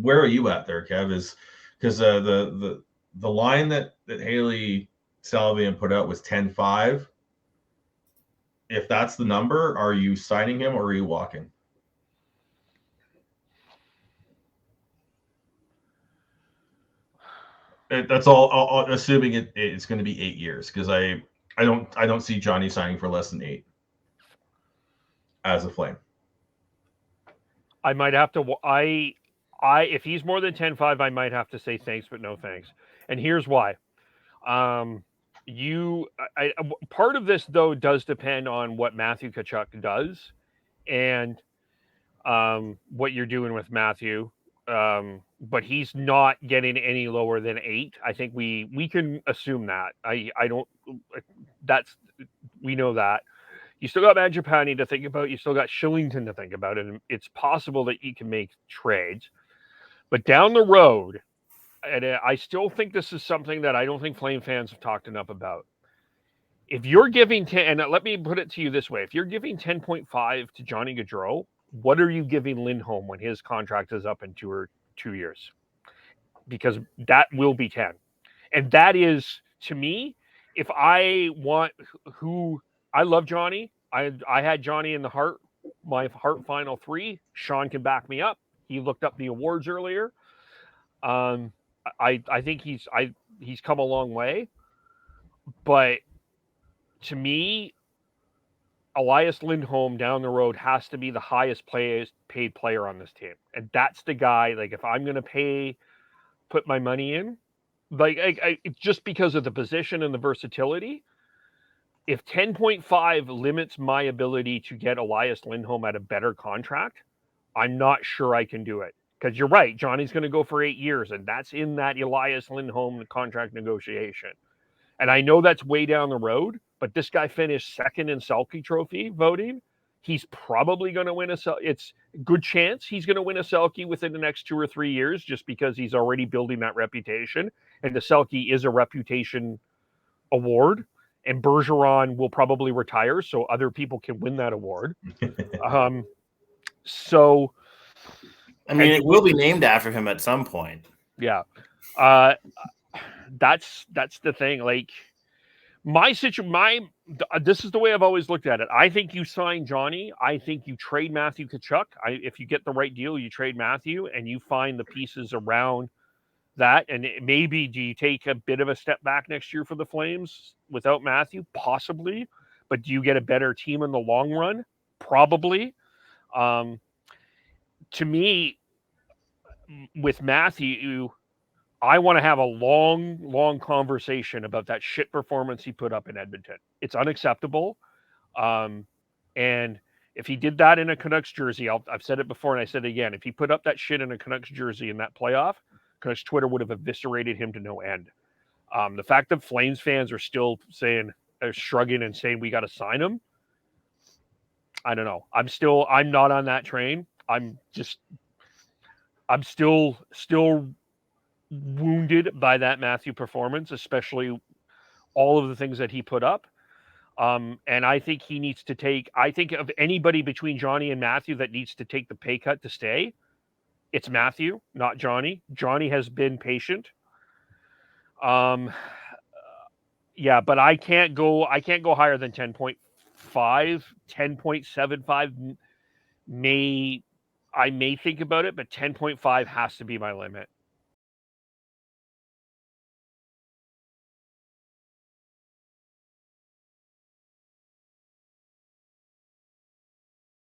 where are you at there, Kev? Is because the line that Haley Salvian put out was 10-5. If that's the number, are you signing him or are you walking? That's all assuming it's going to be 8 years, because I don't see Johnny signing for less than 8 as a Flame. I might have to. I if he's more than 10-5, I might have to say thanks, but no thanks. And here's why. Part of this though does depend on what Matthew Tkachuk does, and what you're doing with Matthew. But he's not getting any lower than 8. I think we can assume that. I don't. That's we know that. You still got Mangiapane to think about. You still got Shillington to think about, and it's possible that you can make trades. But down the road, and I still think this is something that I don't think Flame fans have talked enough about. If you're giving 10, and let me put it to you this way: if you're giving 10.5 to Johnny Gaudreau, what are you giving Lindholm when his contract is up in 2 years? Because that will be 10, and that is, to me, if I want who. I love Johnny. I had Johnny in my Hart Final 3. Sean can back me up. He looked up the awards earlier. I think he's come a long way, but to me, Elias Lindholm down the road has to be the highest paid player on this team, and that's the guy. Like, if I'm going to put my money in, like just because of the position and the versatility. If 10.5 limits my ability to get Elias Lindholm at a better contract, I'm not sure I can do it. Because you're right, Johnny's going to go for 8 years, and that's in that Elias Lindholm contract negotiation. And I know that's way down the road, but this guy finished second in Selke Trophy voting. He's probably going to win it's a good chance he's going to win a Selke within the next 2 or 3 years, just because he's already building that reputation. And the Selke is a reputation award. And Bergeron will probably retire, so other people can win that award. So, I mean, it will be named after him at some point. Yeah, that's the thing. Like, this is the way I've always looked at it. I think you sign Johnny. I think you trade Matthew Tkachuk. If you get the right deal, you trade Matthew, and you find the pieces around that. And maybe do you take a bit of a step back next year for the Flames without Matthew? Possibly. But do you get a better team in the long run? Probably. To me, with Matthew, I want to have a long conversation about that shit performance he put up in Edmonton. It's unacceptable. And if he did that in a Canucks jersey, I've said it before and I said it again, if he put up that shit in a Canucks jersey in that playoff, Canucks Twitter would have eviscerated him to no end. The fact that Flames fans are still shrugging and saying we got to sign him, I don't know. I'm not on that train. I'm still wounded by that Matthew performance, especially all of the things that he put up. And I think he needs to I think of anybody between Johnny and Matthew that needs to take the pay cut to stay, it's Matthew, not Johnny. Johnny has been patient. Yeah, but I can't go higher than 10.5, 10.75 I may think about it, but 10.5 has to be my limit.